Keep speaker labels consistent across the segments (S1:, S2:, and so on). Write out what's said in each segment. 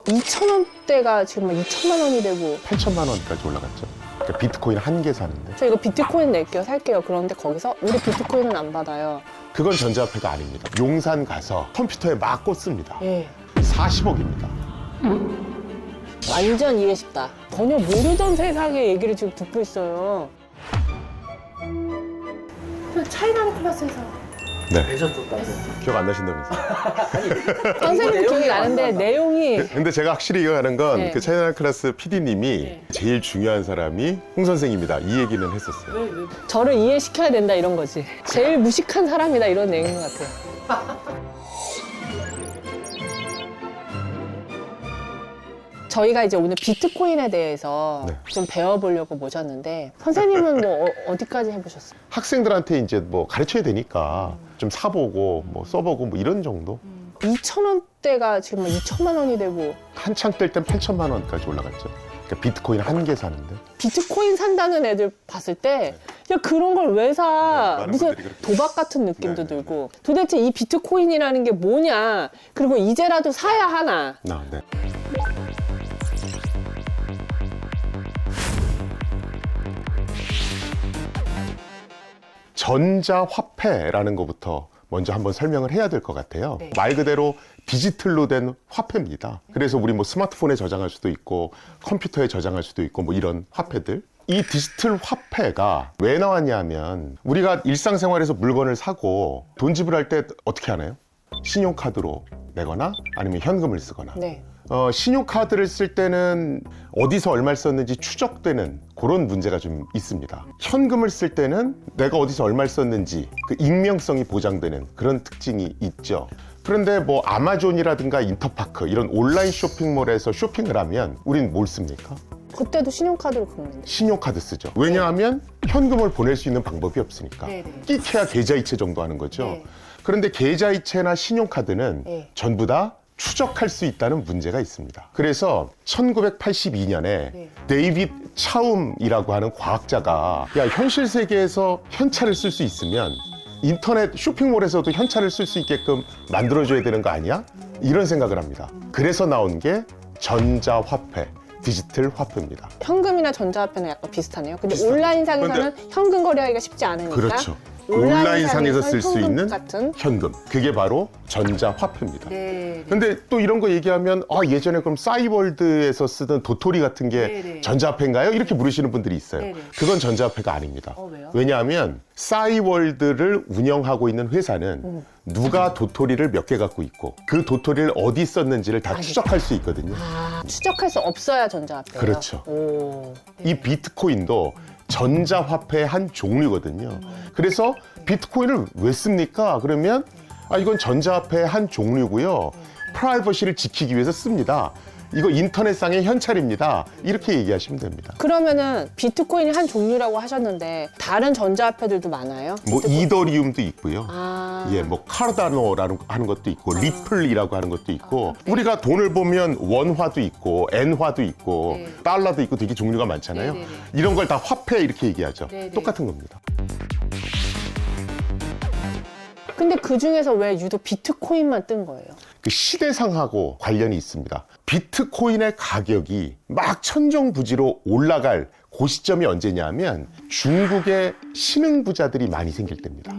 S1: 2,000원대가 지금 막 2천만 원이 되고
S2: 8천만 원까지 올라갔죠. 그러니까 비트코인 한 개 사는데.
S1: 저 이거 비트코인 낼게요, 살게요. 그런데 거기서 우리 비트코인은 안 받아요.
S2: 그건 전자화폐가 아닙니다. 용산 가서 컴퓨터에 막 꽂습니다.
S1: 예.
S2: 40억입니다.
S1: 완전 이해 쉽다. 전혀 모르던 세상의 얘기를 지금 듣고 있어요. 저 차이나는 클래스에서
S2: 네.
S3: 내셨었다고.
S2: 기억 안 나신다면서요?
S1: 선생님 기억이 나는데 내용이
S2: 근데 제가 확실히 기억하는 건
S1: 네.
S2: 그 차이나 클래스 PD님이
S1: 네.
S2: 제일 중요한 사람이 홍 선생입니다. 이 얘기는 했었어요.
S1: 저를 이해시켜야 된다 이런 거지. 제일 무식한 사람이다 이런 내용인 것 같아요. 저희가 이제 오늘 비트코인에 대해서
S2: 네.
S1: 좀 배워보려고 모셨는데 선생님은 뭐 어디까지 해보셨어요?
S2: 학생들한테 이제 뭐 가르쳐야 되니까 좀 사보고 뭐 써보고 뭐 이런 정도.
S1: 2,000원대가 지금 막 2천만 원이 되고
S2: 한창 뜰 땐 8천만 원까지 올라갔죠. 그러니까 비트코인 한 개 사는데.
S1: 비트코인 산다는 애들 봤을 때 야 그런 걸 왜 사?
S2: 네, 많은
S1: 무슨
S2: 분들이 그렇게
S1: 도박 같은 느낌도
S2: 네, 네,
S1: 들고 도대체 이 비트코인이라는 게 뭐냐? 그리고 이제라도 사야 하나?
S2: 네. 전자화폐라는 것부터 먼저 한번 설명을 해야 될 것 같아요.
S1: 네.
S2: 말 그대로 디지털로 된 화폐입니다. 그래서 우리 뭐 스마트폰에 저장할 수도 있고 컴퓨터에 저장할 수도 있고 뭐 이런 화폐들. 이 디지털 화폐가 왜 나왔냐 하면 우리가 일상생활에서 물건을 사고 돈 지불할 때 어떻게 하나요? 신용카드로 내거나 아니면 현금을 쓰거나.
S1: 네.
S2: 신용카드를 쓸 때는 어디서 얼마를 썼는지 추적되는 그런 문제가 좀 있습니다. 현금을 쓸 때는 내가 어디서 얼마를 썼는지 그 익명성이 보장되는 그런 특징이 있죠. 그런데 뭐 아마존이라든가 인터파크 이런 온라인 쇼핑몰에서 쇼핑을 하면 우린 뭘 씁니까?
S1: 그때도 신용카드로 긁는데.
S2: 신용카드 쓰죠. 왜냐하면 현금을 보낼 수 있는 방법이 없으니까.
S1: 네네.
S2: 끼케야 계좌이체 정도 하는 거죠.
S1: 네.
S2: 그런데 계좌이체나 신용카드는
S1: 네.
S2: 전부 다 추적할 수 있다는 문제가 있습니다. 그래서 1982년에
S1: 네.
S2: 데이빗 차움이라고 하는 과학자가 야 현실 세계에서 현찰을 쓸 수 있으면 인터넷 쇼핑몰에서도 현찰을 쓸 수 있게끔 만들어줘야 되는 거 아니야? 이런 생각을 합니다. 그래서 나온 게 전자화폐, 디지털 화폐입니다.
S1: 현금이나 전자화폐는 약간 비슷하네요. 근데
S2: 비슷하죠.
S1: 온라인상에서는 현금 거래하기가 쉽지 않으니까.
S2: 그렇죠. 온라인상에서 쓸 수
S1: 현금
S2: 있는
S1: 같은.
S2: 현금. 그게 바로 전자화폐입니다.
S1: 네.
S2: 근데 또 이런 거 얘기하면 예전에 그럼 싸이월드에서 쓰던 도토리 같은 게
S1: 네네.
S2: 전자화폐인가요? 이렇게 물으시는 분들이 있어요.
S1: 네네.
S2: 그건 전자화폐가 아닙니다.
S1: 왜요?
S2: 왜냐하면 싸이월드를 운영하고 있는 회사는 누가 도토리를 몇 개 갖고 있고 그 도토리를 어디 썼는지를 다 추적할 수 있거든요.
S1: 추적할 수 없어야 전자화폐예요.
S2: 그렇죠.
S1: 오.
S2: 이 비트코인도 전자화폐의 한 종류거든요. 그래서 비트코인을 왜 씁니까? 그러면 이건 전자화폐의 한 종류고요. 프라이버시를 지키기 위해서 씁니다. 이거 인터넷상의 현찰입니다. 이렇게 얘기하시면 됩니다.
S1: 그러면은 비트코인이 한 종류라고 하셨는데 다른 전자화폐들도 많아요?
S2: 뭐 이더리움도 있고요.
S1: 네.
S2: 뭐 카르다노라는 하는 것도 있고 리플이라고 하는 것도 있고 우리가 돈을 보면 원화도 있고 엔화도 있고
S1: 네.
S2: 달러도 있고 되게 종류가 많잖아요.
S1: 네네네.
S2: 이런 걸 다 화폐 이렇게 얘기하죠.
S1: 네네.
S2: 똑같은 겁니다.
S1: 근데 그 중에서 왜 유독 비트코인만 뜬 거예요?
S2: 그 시대상하고 관련이 있습니다. 비트코인의 가격이 막 천정부지로 올라갈 그 시점이 언제냐 하면 중국의 신흥부자들이 많이 생길 때입니다.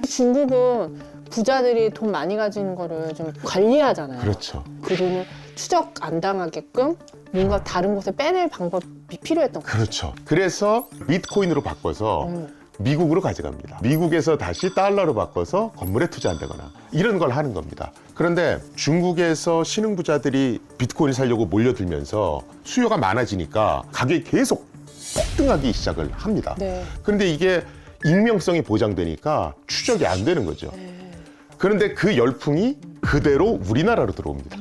S1: 중국은 부자들이 돈 많이 가진 거를 좀 관리하잖아요.
S2: 그렇죠.
S1: 그 돈을 추적 안 당하게끔 뭔가 다른 곳에 빼낼 방법이 필요했던 거예요.
S2: 그렇죠. 그래서 비트코인으로 바꿔서 미국으로 가져갑니다. 미국에서 다시 달러로 바꿔서 건물에 투자한다거나 이런 걸 하는 겁니다. 그런데 중국에서 신흥부자들이 비트코인을 사려고 몰려들면서 수요가 많아지니까 가격이 계속 폭등하기 시작을 합니다.
S1: 네.
S2: 그런데 이게 익명성이 보장되니까 추적이 안 되는 거죠. 그런데 그 열풍이 그대로 우리나라로 들어옵니다.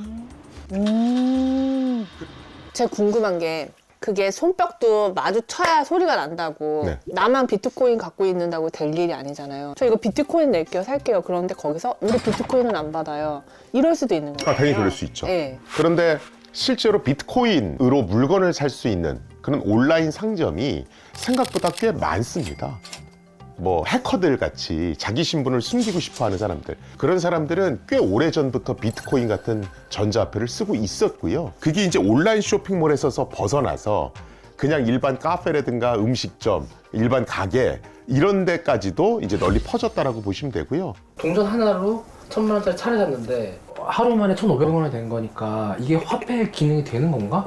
S1: 제가 궁금한 게 그게 손뼉도 마주쳐야 소리가 난다고
S2: 네.
S1: 나만 비트코인 갖고 있는다고 될 일이 아니잖아요. 저 이거 비트코인 낼게요, 살게요. 그런데 거기서 우리 비트코인은 안 받아요. 이럴 수도 있는 거예요.
S2: 당연히 그럴 수 있죠.
S1: 네.
S2: 그런데 실제로 비트코인으로 물건을 살 수 있는 그런 온라인 상점이 생각보다 꽤 많습니다. 뭐 해커들 같이 자기 신분을 숨기고 싶어 하는 사람들, 그런 사람들은 꽤 오래전부터 비트코인 같은 전자화폐를 쓰고 있었고요. 그게 이제 온라인 쇼핑몰에서 벗어나서 그냥 일반 카페라든가 음식점, 일반 가게 이런 데까지도 이제 널리 퍼졌다라고 보시면 되고요.
S3: 동전 하나로 1,000만 원짜리 차를 샀는데 하루 만에 1,500원이 된 거니까 이게 화폐 기능이 되는 건가?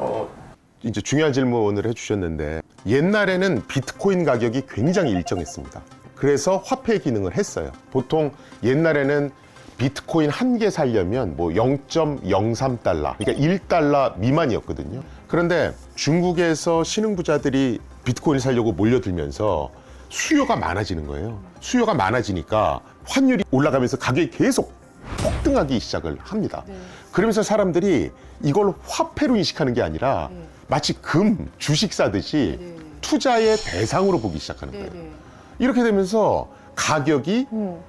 S2: 이제 중요한 질문을 해주셨는데, 옛날에는 비트코인 가격이 굉장히 일정했습니다. 그래서 화폐 기능을 했어요. 보통 옛날에는 비트코인 한 개 살려면 뭐 0.03달러, 그러니까 1달러 미만이었거든요. 그런데 중국에서 신흥부자들이 비트코인을 살려고 몰려들면서 수요가 많아지는 거예요. 수요가 많아지니까 환율이 올라가면서 가격이 계속 폭등하기 시작을 합니다. 그러면서 사람들이 이걸 화폐로 인식하는 게 아니라 마치 금, 주식 사듯이 투자의 대상으로 보기 시작하는 거예요. 이렇게 되면서 가격이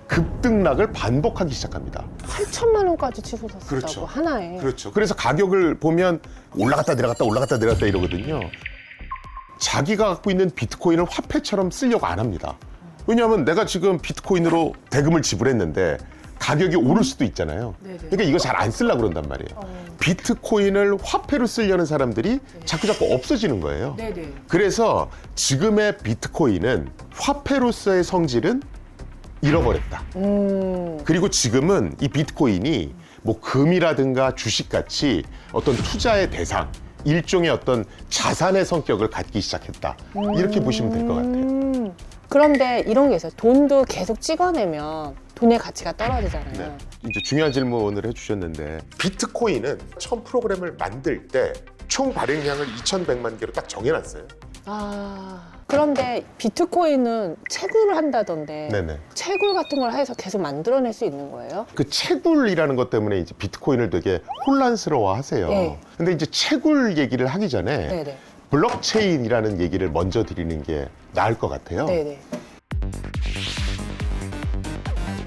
S2: 급등락을 반복하기 시작합니다.
S1: 8천만 원까지 치솟았다고
S2: 그렇죠.
S1: 하나에.
S2: 그렇죠. 그래서 가격을 보면 올라갔다 내려갔다 올라갔다 내려갔다 이러거든요. 자기가 갖고 있는 비트코인을 화폐처럼 쓰려고 안 합니다. 왜냐하면 내가 지금 비트코인으로 대금을 지불했는데 가격이 오를 수도 있잖아요. 그러니까 이거 잘 안 쓰려고 그런단 말이에요. 비트코인을 화폐로 쓰려는 사람들이 자꾸 없어지는 거예요. 그래서 지금의 비트코인은 화폐로서의 성질은 잃어버렸다. 그리고 지금은 이 비트코인이 뭐 금이라든가 주식같이 어떤 투자의 대상, 일종의 어떤 자산의 성격을 갖기 시작했다. 이렇게 보시면 될 것 같아요.
S1: 그런데 이런 게 있어요. 돈도 계속 찍어내면 돈의 가치가 떨어지잖아요.
S2: 네. 이제 중요한 질문을 해주셨는데, 비트코인은 처음 프로그램을 만들 때 총 발행량을 2,100만 개로 딱 정해놨어요.
S1: 그런데 비트코인은 채굴을 한다던데
S2: 네네.
S1: 채굴 같은 걸 해서 계속 만들어낼 수 있는 거예요?
S2: 그 채굴이라는 것 때문에 이제 비트코인을 되게 혼란스러워 하세요.
S1: 네.
S2: 근데 이제 채굴 얘기를 하기 전에
S1: 네네.
S2: 블록체인이라는 얘기를 먼저 드리는 게 나을 것 같아요.
S1: 네네.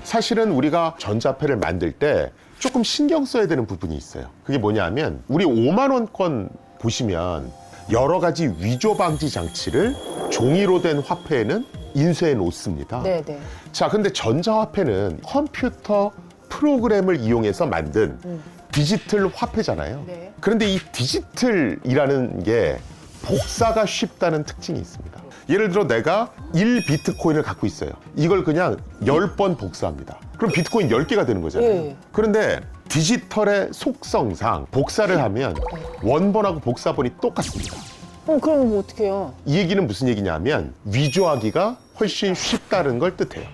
S2: 사실은 우리가 전자화폐를 만들 때 조금 신경 써야 되는 부분이 있어요. 그게 뭐냐면, 우리 5만 원권 보시면 여러 가지 위조 방지 장치를 종이로 된 화폐에는 인쇄해 놓습니다.
S1: 네네.
S2: 자, 근데 전자화폐는 컴퓨터 프로그램을 이용해서 만든 디지털 화폐잖아요.
S1: 네.
S2: 그런데 이 디지털이라는 게 복사가 쉽다는 특징이 있습니다. 예를 들어 내가 1비트코인을 갖고 있어요. 이걸 그냥 10번 복사합니다. 그럼 비트코인 10개가 되는 거잖아요.
S1: 예.
S2: 그런데 디지털의 속성상 복사를 하면 원본하고 복사본이 똑같습니다.
S1: 그럼 뭐 어떻게 해요?
S2: 이 얘기는 무슨 얘기냐면, 위조하기가 훨씬 쉽다는 걸 뜻해요.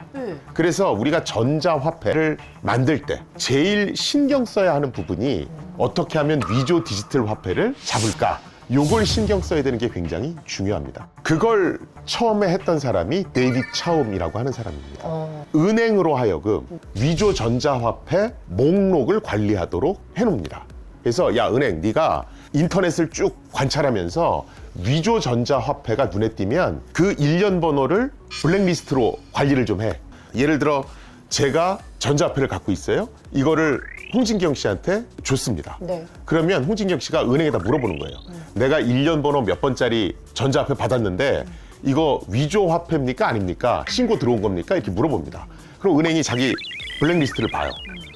S2: 그래서 우리가 전자화폐를 만들 때 제일 신경 써야 하는 부분이 어떻게 하면 위조 디지털 화폐를 잡을까? 요걸 신경 써야 되는 게 굉장히 중요합니다. 그걸 처음에 했던 사람이 데이빗 차움이라고 하는 사람입니다. 은행으로 하여금 위조 전자화폐 목록을 관리하도록 해놓습니다. 그래서 야, 은행, 네가 인터넷을 쭉 관찰하면서 위조 전자화폐가 눈에 띄면 그 일련 번호를 블랙리스트로 관리를 좀 해. 예를 들어 제가 전자화폐를 갖고 있어요. 이거를 홍진경 씨한테 줬습니다.
S1: 네.
S2: 그러면 홍진경 씨가 은행에다 물어보는 거예요. 내가 일련 번호 몇 번짜리 전자화폐 받았는데 이거 위조 화폐입니까 아닙니까? 신고 들어온 겁니까? 이렇게 물어봅니다. 그럼 은행이 자기 블랙리스트를 봐요.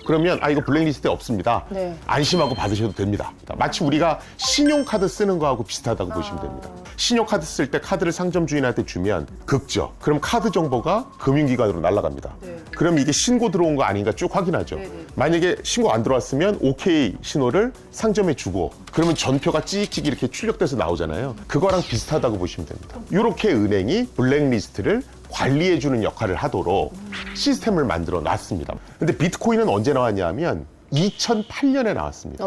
S2: 그러면 이거 블랙리스트에 없습니다.
S1: 네.
S2: 안심하고 받으셔도 됩니다. 마치 우리가 신용카드 쓰는 거하고 비슷하다고 보시면 됩니다. 신용카드 쓸 때 카드를 상점 주인한테 주면 극죠. 그럼 카드 정보가 금융기관으로 날아갑니다. 그럼 이게 신고 들어온 거 아닌가 쭉 확인하죠. 만약에 신고 안 들어왔으면 오케이 신호를 상점에 주고, 그러면 전표가 찍찍 이렇게 출력돼서 나오잖아요. 그거랑 비슷하다고 보시면 됩니다. 이렇게 은행이 블랙리스트를 관리해주는 역할을 하도록 시스템을 만들어 놨습니다. 근데 비트코인은 언제 나왔냐면 2008년에 나왔습니다.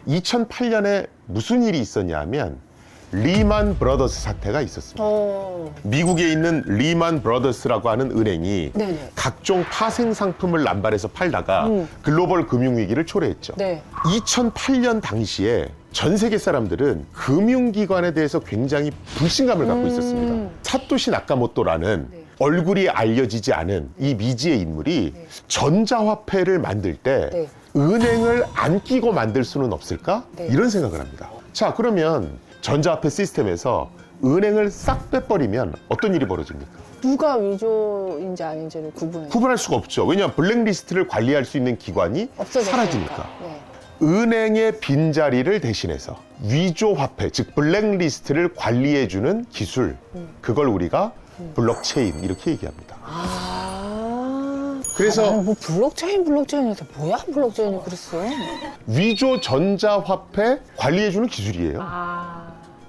S2: 2008년에 무슨 일이 있었냐면 리만 브라더스 사태가 있었습니다. 미국에 있는 리만 브라더스라고 하는 은행이
S1: 네네.
S2: 각종 파생 상품을 남발해서 팔다가 글로벌 금융위기를 초래했죠.
S1: 네.
S2: 2008년 당시에 전 세계 사람들은 금융기관에 대해서 굉장히 불신감을 갖고 있었습니다. 사토시 나카모토라는 얼굴이 알려지지 않은 이 미지의 인물이 전자화폐를 만들 때 은행을 안 끼고 만들 수는 없을까?
S1: 네.
S2: 이런 생각을 합니다. 자, 그러면 전자화폐 시스템에서 은행을 싹 빼버리면 어떤 일이 벌어집니까?
S1: 누가 위조인지 아닌지를 구분해.
S2: 구분할 수가 없죠. 왜냐하면 블랙리스트를 관리할 수 있는 기관이
S1: 없어졌으니까.
S2: 사라지니까.
S1: 네.
S2: 은행의 빈자리를 대신해서 위조화폐, 즉 블랙리스트를 관리해주는 기술, 그걸 우리가 블록체인 이렇게 얘기합니다. 그래서
S1: 나는 뭐 블록체인에서 뭐야 블록체인이 그랬어?
S2: 위조 전자화폐 관리해주는 기술이에요.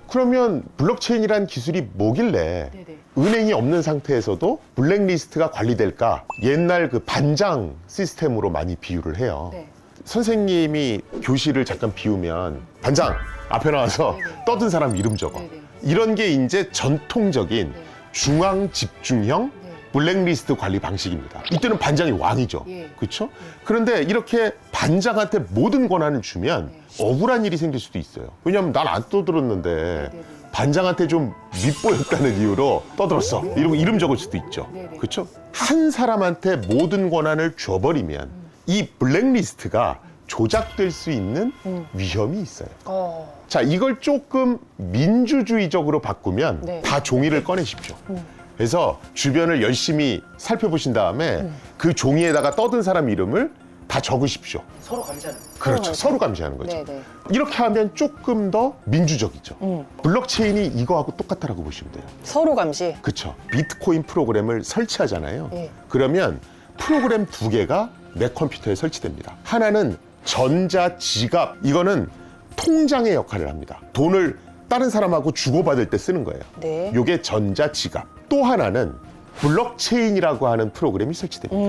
S2: 그러면 블록체인이란 기술이 뭐길래 은행이 없는 상태에서도 블랙리스트가 관리될까? 옛날 그 반장 시스템으로 많이 비유를 해요.
S1: 네.
S2: 선생님이 교실을 잠깐 비우면 반장 앞에 나와서 떠든 사람 이름 적어. 이런 게 이제 전통적인 중앙 집중형 블랙리스트 관리 방식입니다. 이때는 반장이 왕이죠. 그렇죠? 그런데 이렇게 반장한테 모든 권한을 주면 억울한 일이 생길 수도 있어요. 왜냐하면 난 안 떠들었는데 반장한테 좀 밉보였다는 이유로 떠들었어. 이러고 이름 적을 수도 있죠. 그렇죠? 한 사람한테 모든 권한을 줘버리면 이 블랙리스트가 조작될 수 있는 위험이 있어요. 자, 이걸 조금 민주주의적으로 바꾸면
S1: 네.
S2: 다 종이를 꺼내십시오. 그래서 주변을 열심히 살펴보신 다음에 그 종이에다가 떠든 사람 이름을 다 적으십시오.
S3: 서로 감시하는.
S2: 그렇죠. 서로 감시하는 거죠.
S1: 네네.
S2: 이렇게 하면 조금 더 민주적이죠. 블록체인이 이거하고 똑같다라고 보시면 돼요.
S1: 서로 감시.
S2: 그렇죠. 비트코인 프로그램을 설치하잖아요.
S1: 예.
S2: 그러면 프로그램 두 개가 내 컴퓨터에 설치됩니다. 하나는 전자 지갑. 이거는 통장의 역할을 합니다. 돈을 다른 사람하고 주고받을 때 쓰는 거예요.
S1: 네.
S2: 요게 전자 지갑. 또 하나는 블록체인이라고 하는 프로그램이 설치됩니다.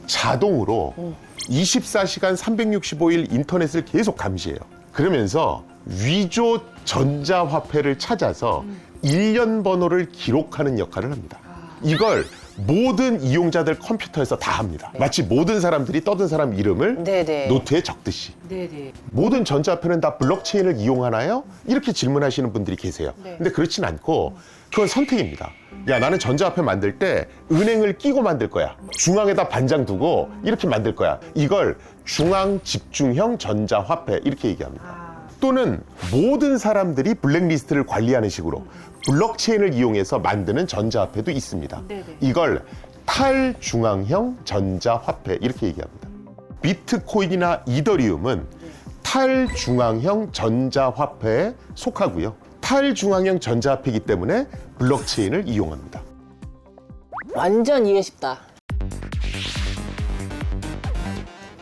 S2: 자동으로 24시간 365일 인터넷을 계속 감시해요. 그러면서 위조 전자화폐를 찾아서 일련 번호를 기록하는 역할을 합니다. 이걸 모든 이용자들 컴퓨터에서 다 합니다. 마치 모든 사람들이 떠든 사람 이름을
S1: 네네.
S2: 노트에 적듯이.
S1: 네네.
S2: 모든 전자화폐는 다 블록체인을 이용하나요? 이렇게 질문하시는 분들이 계세요.
S1: 네.
S2: 근데 그렇진 않고 그건 선택입니다. 야, 나는 전자화폐 만들 때 은행을 끼고 만들 거야. 중앙에다 반장 두고 이렇게 만들 거야. 이걸 중앙 집중형 전자화폐 이렇게 얘기합니다. 또는 모든 사람들이 블랙리스트를 관리하는 식으로 블록체인을 이용해서 만드는 전자화폐도 있습니다. 이걸 탈중앙형 전자화폐 이렇게 얘기합니다. 비트코인이나 이더리움은 탈중앙형 전자화폐에 속하고요. 탈중앙형 전자화폐이기 때문에 블록체인을 이용합니다.
S1: 완전 이해 쉽다.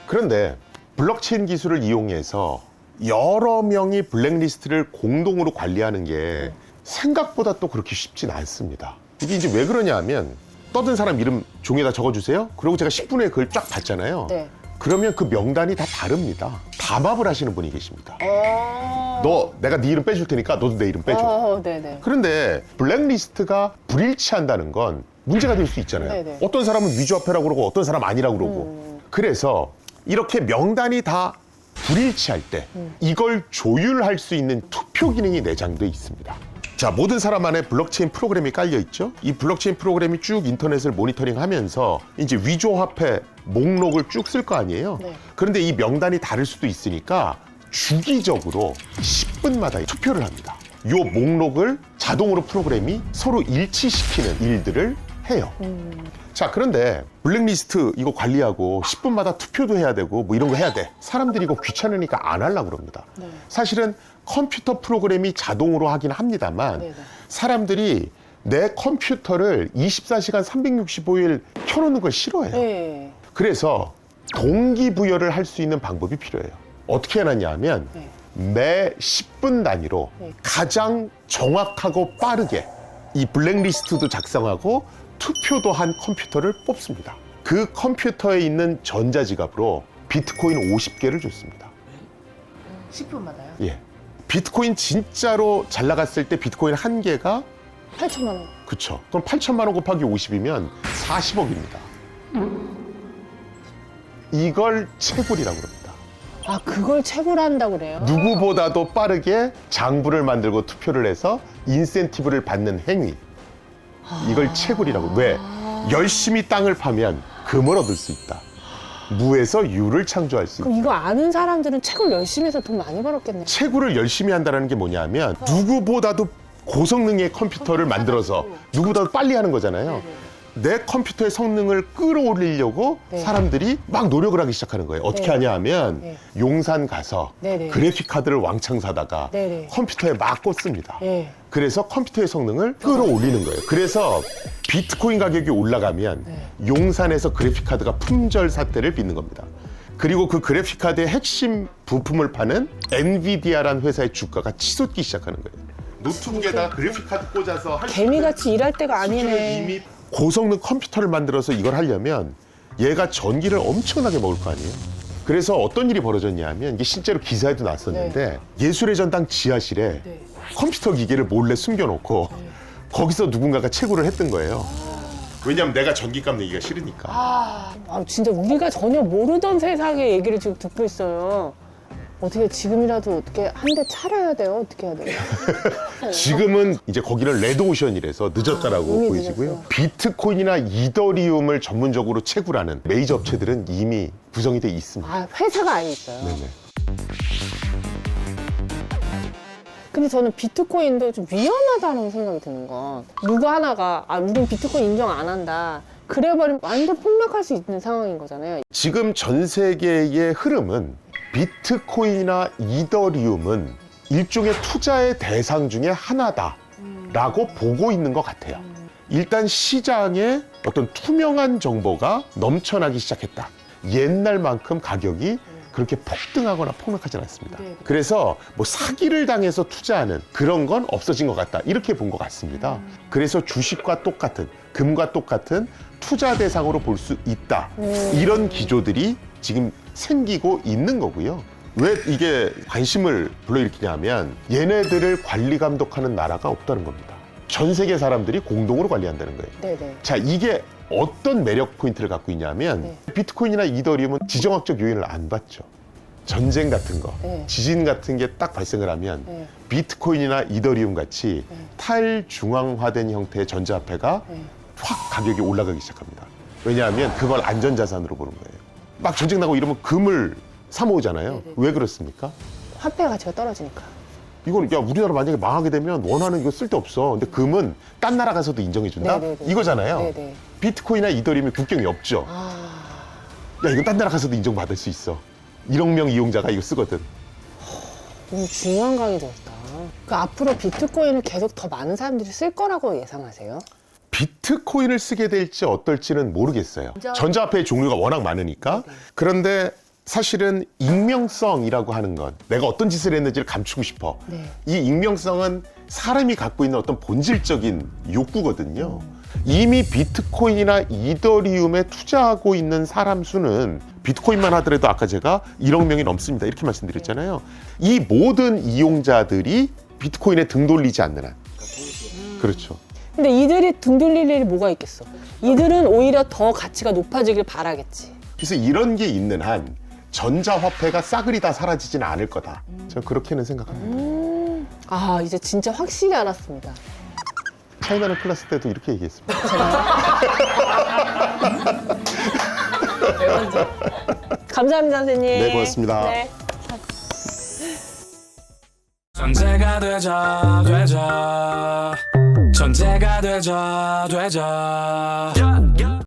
S2: 그런데 블록체인 기술을 이용해서 여러 명이 블랙리스트를 공동으로 관리하는 게 생각보다 또 그렇게 쉽진 않습니다. 이게 이제 왜 그러냐 하면 떠든 사람 이름 종이에다 적어주세요. 그리고 제가 10분 후에 그걸 쫙 봤잖아요.
S1: 네.
S2: 그러면 그 명단이 다 다릅니다. 담합을 하시는 분이 계십니다.
S1: 어.
S2: 내가 네 이름 빼줄 테니까 너도 내 이름 빼줘.
S1: 네네.
S2: 그런데 블랙리스트가 불일치한다는 건 문제가 될 수 있잖아요.
S1: 네네.
S2: 어떤 사람은 위조화폐라고 그러고 어떤 사람 아니라고 그러고. 그래서 이렇게 명단이 다 불일치할 때 이걸 조율할 수 있는 투표 기능이 내장돼 있습니다. 자, 모든 사람 안에 블록체인 프로그램이 깔려 있죠. 이 블록체인 프로그램이 쭉 인터넷을 모니터링하면서 이제 위조화폐 목록을 쭉 쓸 거 아니에요.
S1: 네.
S2: 그런데 이 명단이 다를 수도 있으니까 주기적으로 10분마다 투표를 합니다. 이 목록을 자동으로 프로그램이 서로 일치시키는 일들을 해요. 자, 그런데 블랙리스트 이거 관리하고 10분마다 투표도 해야 되고 뭐 이런 거 해야 돼. 사람들이 이거 귀찮으니까 안 하려고 그럽니다. 사실은 컴퓨터 프로그램이 자동으로 하긴 합니다만
S1: 네네.
S2: 사람들이 내 컴퓨터를 24시간 365일 켜놓는 걸 싫어해요.
S1: 네.
S2: 그래서 동기부여를 할 수 있는 방법이 필요해요. 어떻게 해놨냐 하면
S1: 네.
S2: 매 10분 단위로
S1: 네.
S2: 가장 정확하고 빠르게 이 블랙리스트도 작성하고 투표도 한 컴퓨터를 뽑습니다. 그 컴퓨터에 있는 전자지갑으로 비트코인 50개를 줬습니다.
S1: 10분마다요?
S2: 예. 비트코인 진짜로 잘 나갔을 때 비트코인 한 개가
S1: 8천만 원.
S2: 그쵸. 그럼 8천만 원 곱하기 50이면 40억입니다. 이걸 채굴이라고 그럽니다.
S1: 아, 그걸 채굴 한다고 그래요?
S2: 누구보다도 빠르게 장부를 만들고 투표를 해서 인센티브를 받는 행위. 이걸 채굴이라고. 왜? 열심히 땅을 파면 금을 얻을 수 있다. 무에서 유를 창조할 수 있다.
S1: 그럼 이거 아는 사람들은 채굴 열심히 해서 돈 많이 벌었겠네.
S2: 채굴을 열심히 한다는 게 뭐냐면 누구보다도 고성능의 컴퓨터를 만들어서 누구보다도 빨리 하는 거잖아요. 내 컴퓨터의 성능을 끌어올리려고
S1: 네.
S2: 사람들이 막 노력을 하기 시작하는 거예요. 어떻게
S1: 네.
S2: 하냐 하면
S1: 네.
S2: 용산 가서
S1: 네네.
S2: 그래픽 카드를 왕창 사다가
S1: 네네.
S2: 컴퓨터에 막 꽂습니다.
S1: 네.
S2: 그래서 컴퓨터의 성능을 끌어올리는 거예요. 그래서 비트코인 가격이 올라가면
S1: 네.
S2: 용산에서 그래픽 카드가 품절 사태를 빚는 겁니다. 그리고 그 그래픽 카드의 핵심 부품을 파는 엔비디아라는 회사의 주가가 치솟기 시작하는 거예요. 노트북에다 그래픽 카드 꽂아서 할 수 있는
S1: 개미같이 일할 때가
S2: 수준을
S1: 아니네.
S2: 이미 고성능 컴퓨터를 만들어서 이걸 하려면 얘가 전기를 엄청나게 먹을 거 아니에요. 그래서 어떤 일이 벌어졌냐면 이게 실제로 기사에도 났었는데 예술의 전당 지하실에
S1: 네.
S2: 컴퓨터 기계를 몰래 숨겨놓고 거기서 누군가가 채굴을 했던 거예요. 왜냐면 내가 전기값 내기가 싫으니까.
S1: 아, 진짜 우리가 전혀 모르던 세상의 얘기를 지금 듣고 있어요. 어떻게 지금이라도 어떻게 한 대 차려야 돼요? 어떻게 해야 돼요?
S2: 지금은 이제 거기를 레드오션이라서 늦었다라고
S1: 이미
S2: 보이시고요.
S1: 늦었어요.
S2: 비트코인이나 이더리움을 전문적으로 채굴하는 메이저 업체들은 이미 구성이 돼 있습니다.
S1: 아, 회사가 아예 있어요.
S2: 네네.
S1: 근데 저는 비트코인도 좀 위험하다는 생각이 드는 건 누구 하나가 우린 비트코인 인정 안 한다. 그래버리면 완전 폭락할 수 있는 상황인 거잖아요.
S2: 지금 전 세계의 흐름은 비트코인이나 이더리움은 일종의 투자의 대상 중에 하나다라고 보고 있는 것 같아요. 일단 시장에 어떤 투명한 정보가 넘쳐나기 시작했다. 옛날만큼 가격이 그렇게 폭등하거나 폭락하지 않습니다.
S1: 네.
S2: 그래서 뭐 사기를 당해서 투자하는 그런 건 없어진 것 같다. 이렇게 본 것 같습니다. 그래서 주식과 똑같은, 금과 똑같은 투자 대상으로 볼 수 있다. 이런 기조들이 지금 생기고 있는 거고요. 왜 이게 관심을 불러일으키냐면 얘네들을 관리 감독하는 나라가 없다는 겁니다. 전 세계 사람들이 공동으로 관리한다는 거예요.
S1: 네네.
S2: 자, 이게 어떤 매력 포인트를 갖고 있냐면
S1: 네.
S2: 비트코인이나 이더리움은 지정학적 요인을 안 받죠. 전쟁 같은 거,
S1: 네.
S2: 지진 같은 게 딱 발생을 하면
S1: 네.
S2: 비트코인이나 이더리움 같이
S1: 네.
S2: 탈중앙화된 형태의 전자화폐가
S1: 네.
S2: 확 가격이 올라가기 시작합니다. 왜냐하면 그걸 안전자산으로 보는 거예요. 막 전쟁 나고 이러면 금을 사 모으잖아요.
S1: 네네.
S2: 왜 그렇습니까?
S1: 화폐 가치가 떨어지니까.
S2: 이건 야 우리나라 만약에 망하게 되면 원하는 이거 쓸데없어. 근데 금은 딴 나라 가서도 인정해준다?
S1: 네네네.
S2: 이거잖아요.
S1: 네네.
S2: 비트코인이나 이더리움이 국경이 없죠. 야 이건 딴 나라 가서도 인정받을 수 있어. 1억 명 이용자가 이거 쓰거든.
S1: 너무 중요한 강의 들었다. 그 앞으로 비트코인을 계속 더 많은 사람들이 쓸 거라고 예상하세요?
S2: 비트코인을 쓰게 될지 어떨지는 모르겠어요. 전자화폐의 종류가 워낙 많으니까.
S1: 네.
S2: 그런데 사실은 익명성이라고 하는 건 내가 어떤 짓을 했는지를 감추고 싶어.
S1: 네.
S2: 이 익명성은 사람이 갖고 있는 어떤 본질적인 욕구거든요. 이미 비트코인이나 이더리움에 투자하고 있는 사람 수는 비트코인만 하더라도 아까 제가 1억 명이 넘습니다. 이렇게 말씀드렸잖아요. 이 모든 이용자들이 비트코인에 등 돌리지 않는 한. 그렇죠.
S1: 근데 이들이 등 돌릴 일이 뭐가 있겠어? 이들은 오히려 더 가치가 높아지길 바라겠지.
S2: 그래서 이런 게 있는 한 전자화폐가 싸그리 다 사라지지는 않을 거다. 저는 그렇게는 생각합니다.
S1: 아, 이제 진짜 확실히 알았습니다.
S2: 차이나는 클래스 때도 이렇게 얘기했습니다.
S1: 감사합니다, 선생님.
S2: 네, 고맙습니다.
S1: 네.
S4: 천재가 되자 천재가 되자